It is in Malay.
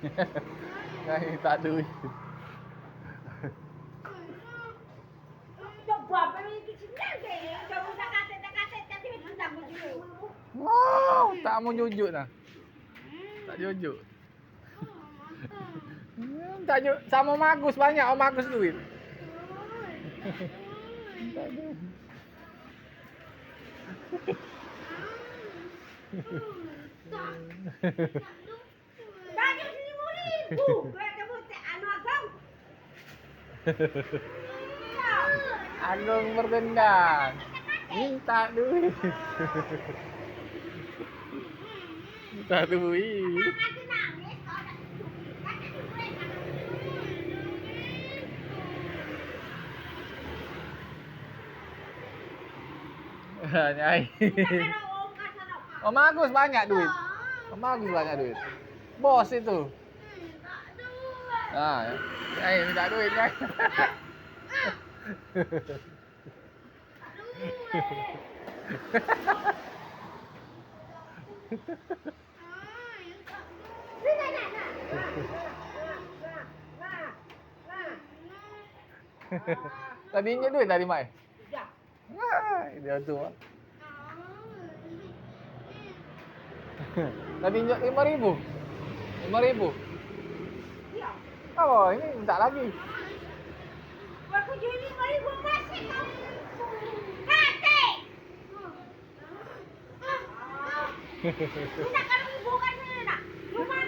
Ngai tak duit. Wow, tak mau jujur dah. Tak jujur. Tak jujur. Sama Magus banyak, Om Magus duit. Tak ada. Banyak 1.000. Kau kamu anu agam. Agung bertendang. Minta duit. Minta duit. Nyai. Om Agus banyak duit. Om Agus banyak duit. Bos itu. Ah, nyai minta duit, nyai. Tadi injek duit tadi, Mai. Wah, dia tu. Tadi injek 5.000. 5.000. Oh, ini minta lagi. Aku jual 5.000 masih kamu. Kate. Tidak kalau ibu kan ini nak. Cuma.